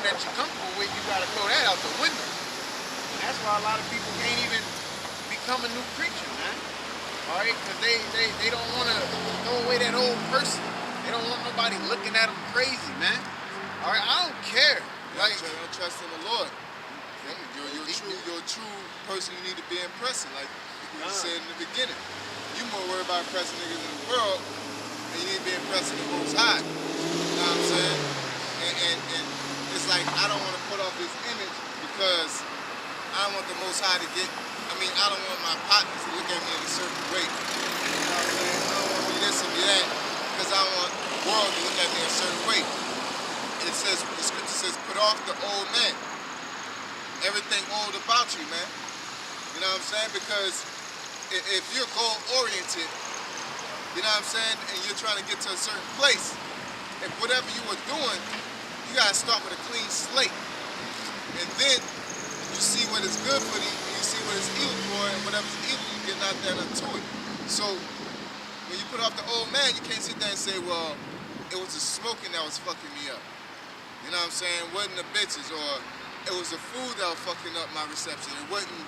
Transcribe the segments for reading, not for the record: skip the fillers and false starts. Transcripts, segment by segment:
that you're comfortable with, you gotta throw that out the window. And that's why a lot of people can't even become a new creature, man. All right, because they don't want to throw away that old person. They don't want nobody looking at them crazy, man. All right, I don't care. Like, don't trust in the Lord. You're a true person. You need to be impressing, like you said in the beginning. You more worried about impressing niggas in the world, and you need to be impressing the Most High. You know what I'm saying? And it's like I don't want to put off this image because I don't want the Most High to get. I don't want my partners to look at me in a certain way. You know what I'm saying? I don't want to be this and be that because I don't want the world to look at me in a certain way. And it says, the scripture says, put off the old man. Everything old about you, man. You know what I'm saying? Because if you're goal-oriented, you know what I'm saying, and you're trying to get to a certain place, and whatever you were doing, you gotta start with a clean slate. And then you see what is good for you, and you see what is evil for, and whatever's evil, you get out there into it. So when you put off the old man, you can't sit there and say, well, it was the smoking that was fucking me up. You know what I'm saying? It wasn't the bitches, or it was the food that was fucking up my reception. It wasn't,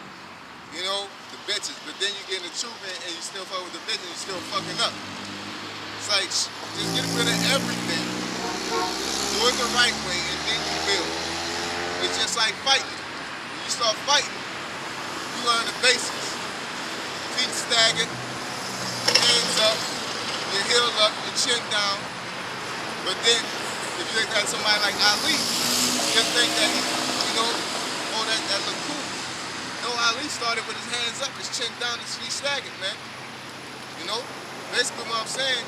you know, the bitches. But then you get in the truth and you still fuck with the bitches, you still fucking up. It's like, just get rid of everything. Do it the right way, and then you build. It's just like fighting. When you start fighting, you learn the basics. Feet staggered, hands up, your heel up, your chin down. But then, if you look at somebody like Ali, you think that he, oh, that look cool. No, Ali started with his hands up, his chin down, his feet staggered, man. You know? Basically what I'm saying,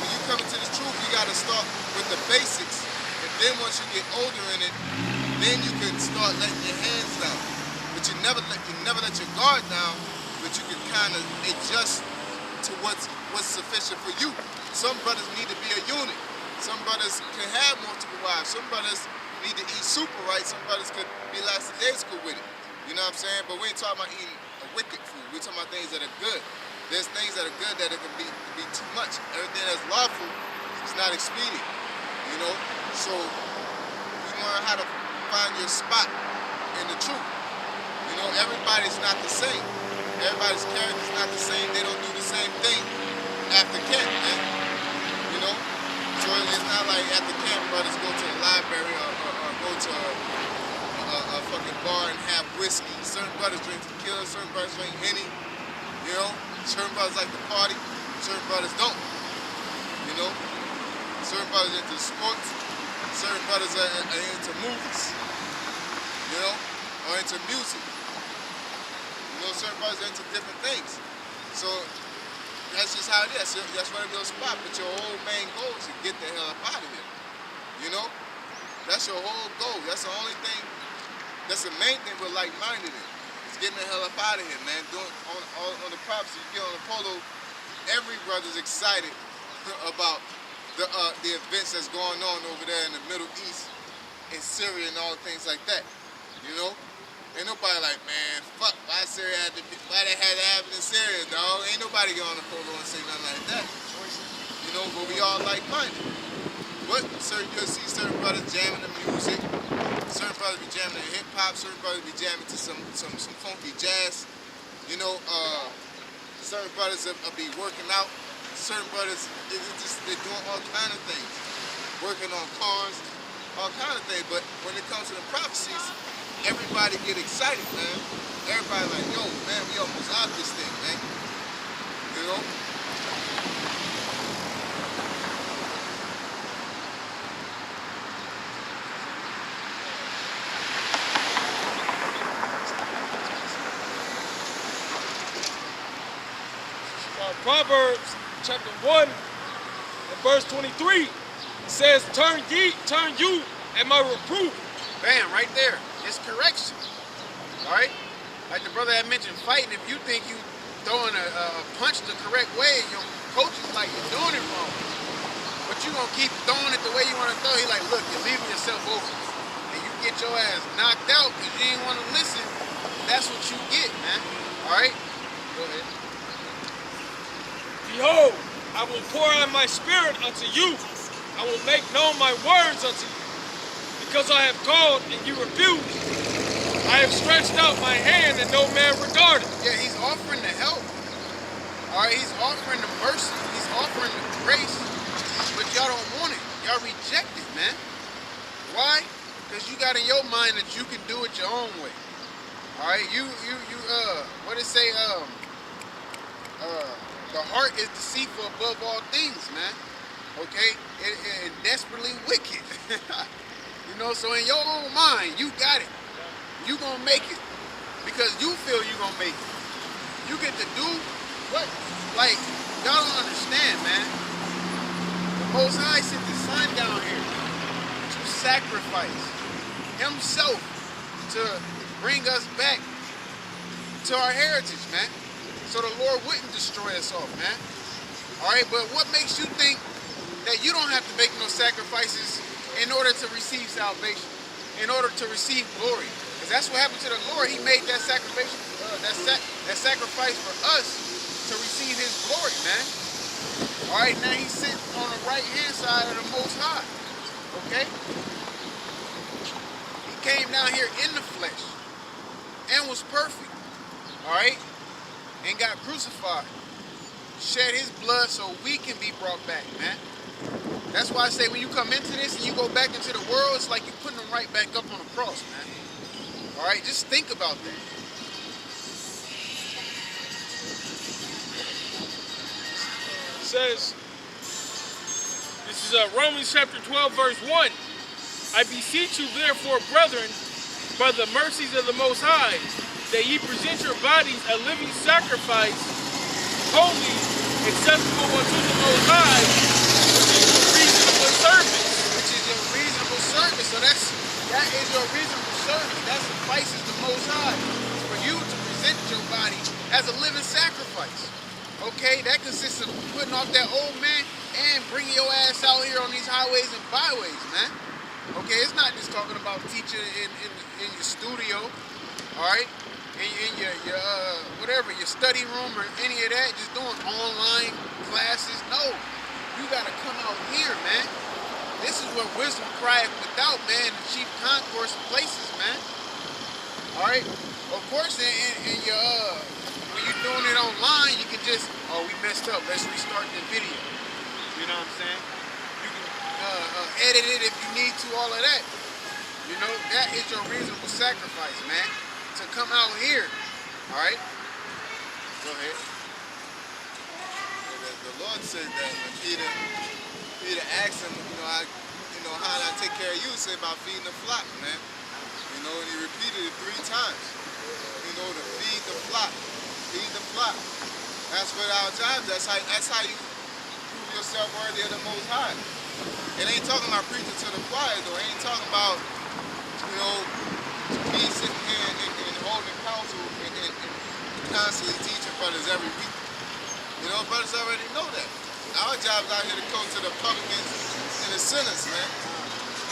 when you come into the truth, you gotta start with the basics. And then once you get older in it, then you can start letting your hands down. But you never let your guard down, but you can kind of adjust to what's sufficient for you. Some brothers need to be a unit. Some brothers can have multiple wives. Some brothers need to eat super right. Some brothers could be lackadaisical with it. You know what I'm saying? But we ain't talking about eating a wicked food. We're talking about things that are good. There's things that are good that it can be too much. Everything that's lawful is not expedient. You know? So you learn how to find your spot in the truth. You know, everybody's not the same. Everybody's character's not the same. They don't do the same thing after camp, man. You know? So it's not like at the camp brothers go to the library or go to a fucking bar and have whiskey. Certain brothers drink tequila, certain brothers drink Henny. You know? Certain brothers like to party, certain brothers don't. You know? Certain brothers into sports, certain brothers are into movies. You know? Or into music. You know, certain brothers are into different things. So that's just how it is. That's why your spot. But your whole main goal is to get the hell up out of here. You know? That's your whole goal. That's the only thing, that's the main thing we're like-minded in. It's getting the hell up out of here, man. Doing on the props, you get on the polo, every brother's excited about the events that's going on over there in the Middle East, in Syria and all things like that. You know? Ain't nobody like, man, fuck, why they had to happen in Syria, dog? Ain't nobody get on the polo and say nothing like that. You know, but we all like-minded. But you'll see certain brothers jamming the music, certain brothers be jamming to hip-hop, certain brothers be jamming to some funky jazz. You know, certain brothers will be working out. Certain brothers, they're doing all kind of things. Working on cars, all kind of things. But when it comes to the prophecies, everybody get excited, man. Everybody like, yo, man, we almost out this thing, man. You know? Proverbs chapter 1 and verse 23 says, turn you at my reproof. Bam, right there. It's correction. All right? Like the brother had mentioned, fighting, if you think you throwing a punch the correct way, your coach is like, you're doing it wrong. But you gonna keep throwing it the way you want to throw. He like, look, you're leaving yourself open. And you get your ass knocked out because you didn't want to listen. That's what you get, man. All right? Go ahead. Behold, I will pour out my spirit unto you. I will make known my words unto you. because I have called and you refused. I have stretched out my hand and no man regarded. Yeah, he's offering the help. All right, he's offering the mercy. He's offering the grace. But y'all don't want it. Y'all reject it, man. Why? Because you got in your mind that you can do it your own way. All right, what it say? The heart is deceitful above all things, man. Okay, and desperately wicked. You know, so in your own mind, you got it. You gonna make it because you feel you gonna make it. You get to do what? Like, y'all don't understand, man. The Most High sent the Son down here to sacrifice himself to bring us back to our heritage, man. So the Lord wouldn't destroy us off, man. All right, but what makes you think that you don't have to make no sacrifices in order to receive salvation, in order to receive glory? Because that's what happened to the Lord. He made that sacrifice, that sacrifice for us to receive His glory, man. All right, now He's sitting on the right-hand side of the Most High. Okay? He came down here in the flesh and was perfect. All right, and got crucified, shed His blood so we can be brought back, man. That's why I say when you come into this and you go back into the world, it's like you're putting them right back up on the cross, man. All right, just think about that. It says, this is Romans chapter 12, verse 1. I beseech you therefore, brethren, by the mercies of the Most High, that ye present your bodies a living sacrifice, holy, acceptable unto the Most High, which is your reasonable service. Which is your reasonable service. So that is your reasonable service. That suffices the Most High. It's for you to present your body as a living sacrifice. Okay, that consists of putting off that old man and bringing your ass out here on these highways and byways, man. Okay, it's not just talking about teaching in your studio, all right? In your whatever, your study room or any of that, just doing online classes. No, you gotta come out here, man. This is where wisdom crieth without, man, the chief concourse of places, man. All right. Of course, in your when you're doing it online, you can just, oh, we messed up. Let's restart the video. You know what I'm saying? You can edit it if you need to. All of that. You know, that is your reasonable sacrifice, man. To come out here, all right? Go ahead. The Lord said that when Peter asked him, how did I take care of you? He said about feeding the flock, man. You know, and he repeated it 3 times. You know, to feed the flock, feed the flock. That's what our job. That's how you prove yourself worthy of the Most High. It ain't talking about preaching to the choir, though. It ain't talking about, me sitting here and holding counsel and constantly teaching brothers every week. You know, brothers already know that. Our job is out here to go to the publicans and the sinners, man.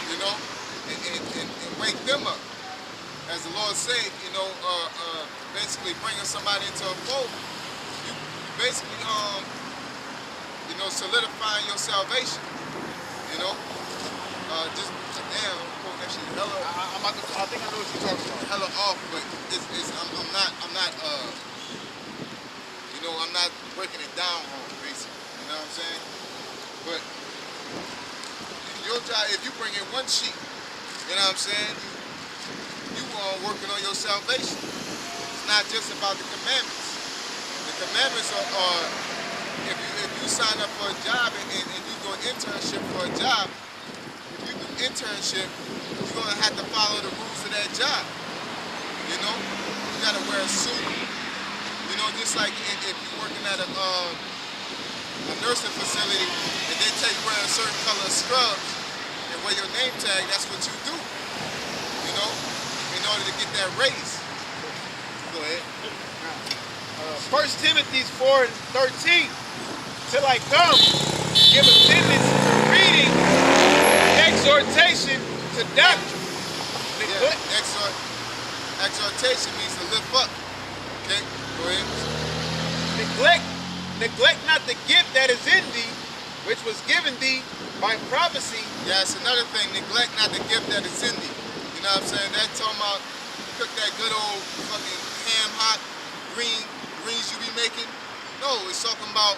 You know, and wake them up. As the Lord said, basically bringing somebody into a fold. You basically, solidifying your salvation. You know, just damn. Actually, hella, I think I know what you're talking about. Hella off, but I'm not breaking it down wrong, basically. You know what I'm saying? But your job, if you bring in one sheep, you know what I'm saying? You working on your salvation. It's not just about the commandments. The commandments are if you sign up for a job and you do an internship for a job, if you do internship, you're gonna have to follow the rules of that job. You know, you gotta wear a suit. You know, just like if you're working at a nursing facility and they take you wearing a certain color of scrubs and wear your name tag, that's what you do. You know, in order to get that raise. Go ahead. 1 Timothy 4:13. Till I come, give attendance to reading, exhortation to doctrine. Exhortation means to lift up. Okay, go ahead. Neglect not the gift that is in thee, which was given thee by prophecy. Yeah, it's another thing. Neglect not the gift that is in thee. You know what I'm saying? That's talking about cook that good old fucking ham hot greens you be making. No, it's talking about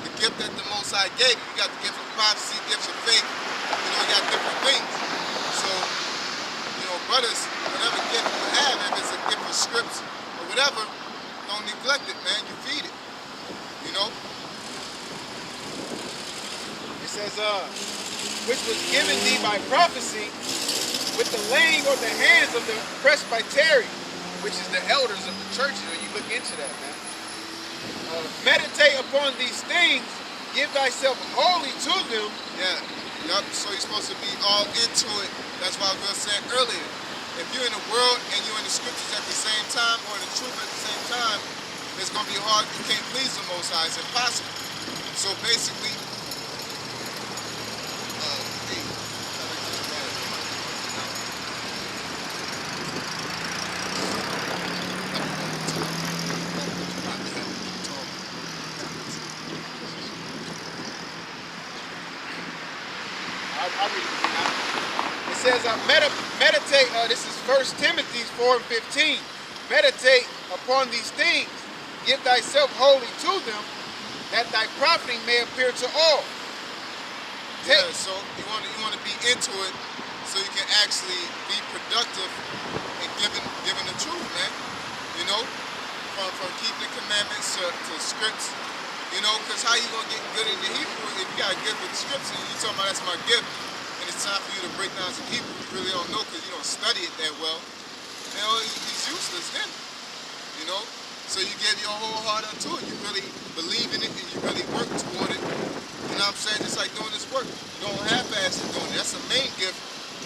the gift that the Most High gave you. You got the gift of prophecy, gifts of faith. You know, you got different things. So, you know, brothers, whatever gift you have, if it's a gift of scripts or whatever, don't neglect it, man. You feed it. You know? It says, which was given thee by prophecy with the laying on the hands of the presbytery, which is the elders of the church. You know, you look into that, man. Meditate upon these things, give thyself wholly to them. Yeah, yup. So you're supposed to be all into it. That's why I was saying earlier. If you're in the world and you're in the scriptures at the same time, or the truth at the same time, it's gonna be hard. You can't please the Most High. It's impossible. So basically, I'll read it again. It says, meditate, this is 1 Timothy 4 and 15. Meditate upon these things, give thyself wholly to them, that thy profiting may appear to all. yeah. So you want to be into it, so you can actually be productive in giving the truth, man. You know, from keeping the commandments to scripts. You know, because how you going to get good in the Hebrew if you got a gift with the scripts and you talking about that's my gift, and it's time for you to break down some Hebrew, you really don't know because you don't study it that well. You know, it's useless then. You know, so you give your whole heart unto it. You really believe in it and you really work toward it. You know what I'm saying? Just like doing this work. You don't half-ass it doing it. That's the main gift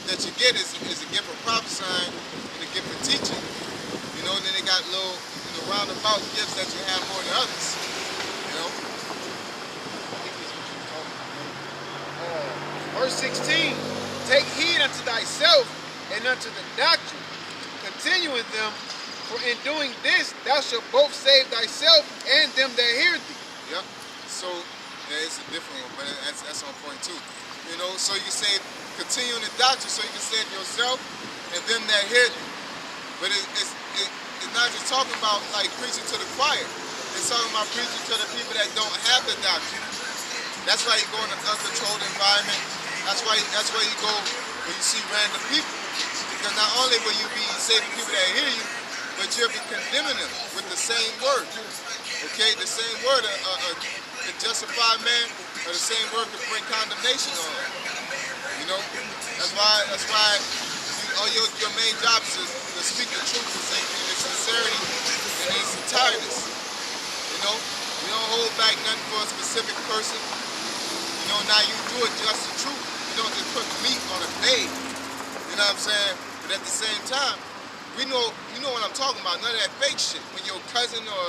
that you get is a gift of prophesying and a gift of teaching. You know, and then they got little, roundabout gifts that you have more than others. You know? Verse 16, take heed unto thyself and unto the doctrine. Continue in them, for in doing this thou shalt both save thyself and them that hear thee. Yep. So, yeah, it's a different one, but that's on point too. You know, so you can say, continue in the doctrine so you can save yourself and them that hear thee. But it's not just talking about like preaching to the choir. It's talking about preaching to the people that don't have the doctrine. That's why you go in an uncontrolled environment. That's why you go when you see random people. Because not only will you be saving people that hear you, but you'll be condemning them with the same word. Okay, the same word can justify man, or the same word can bring condemnation on him. You know, that's why your main job is to speak the truth in its sincerity and its entireness. You know, you don't hold back nothing for a specific person. You know, now you do it just the truth. You don't just put meat on a babe. You know what I'm saying? But at the same time, you know what I'm talking about. None of that fake shit. When your cousin or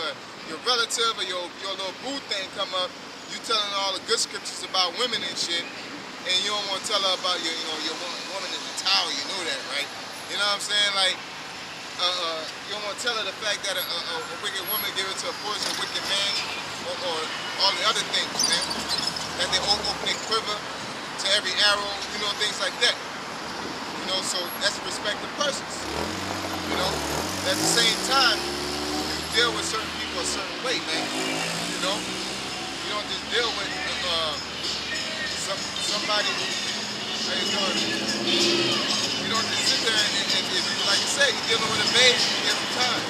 your relative or your little boo thing come up, you telling all the good scriptures about women and shit, and you don't want to tell her about your woman in the towel. You know that, right? You know what I'm saying? Like, you don't want to tell her the fact that a wicked woman give it to a poison wicked man, or all the other things, man. That they open their quiver to every arrow, things like that. So that's respect of persons. At the same time, you deal with certain people a certain way, man. You don't just deal with somebody. How you doing? You don't just sit there and like you say, you're dealing with a baby, you give them time.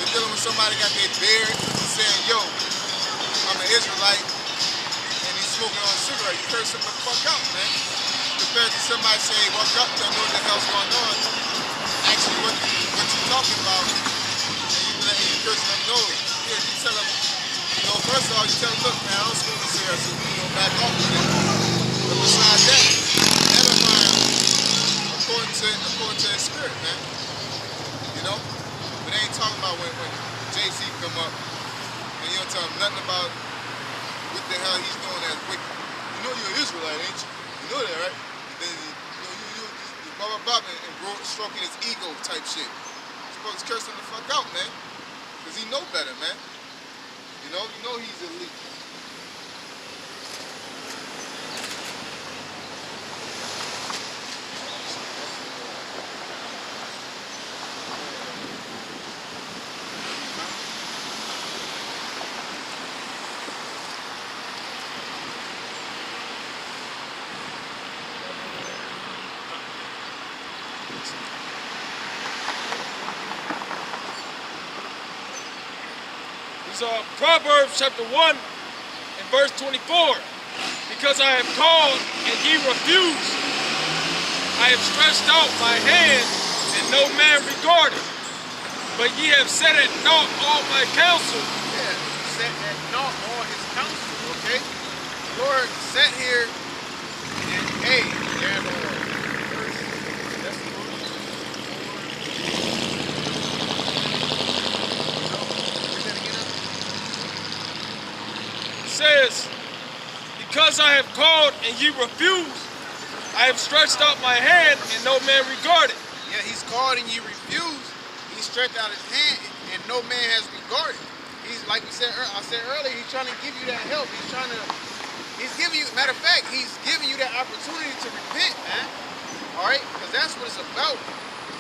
You're dealing with somebody got their beard and saying, yo, I'm an Israelite, and he's smoking on a cigarette. You curse him the fuck out, man. Compared to somebody saying, walk up, don't know what the hell's going on. Actually, what you're talking about, and you curse them, no. Yeah, you tell them, first of all, you tell them, look, man, I don't smoke a cigarette, so back off with it. But besides that, edifying according to their spirit, man. But they ain't talking about when JC come up, and you don't tell him nothing about what the hell he's doing as wicked. You're an Israelite, ain't you? You know that, right? Then you blah blah blah and stroking his ego type shit. You're supposed to curse him the fuck out, man. Cause he know better, man. You know he's elite. It's Proverbs chapter 1 and verse 24. Because I have called and ye refused. I have stretched out my hand and no man regarded. But ye have set at naught all my counsel. Yeah, set at naught all his counsel, okay? The Lord sat here and, hey, grab First Thessalonians 4. It says, because I have called and ye refused, I have stretched out my hand and no man regarded. Yeah, he's called and you refuse. He stretched out his hand and no man has regarded. He's like we said, I said earlier, he's trying to give you that help. He's giving you, matter of fact, he's giving you that opportunity to repent, man. All right, because that's what it's about.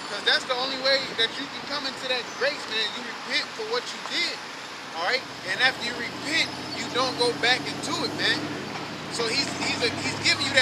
Because that's the only way that you can come into that grace, man. You repent for what you did. All right, and after you repent, you don't go back into it, man. So he's giving you that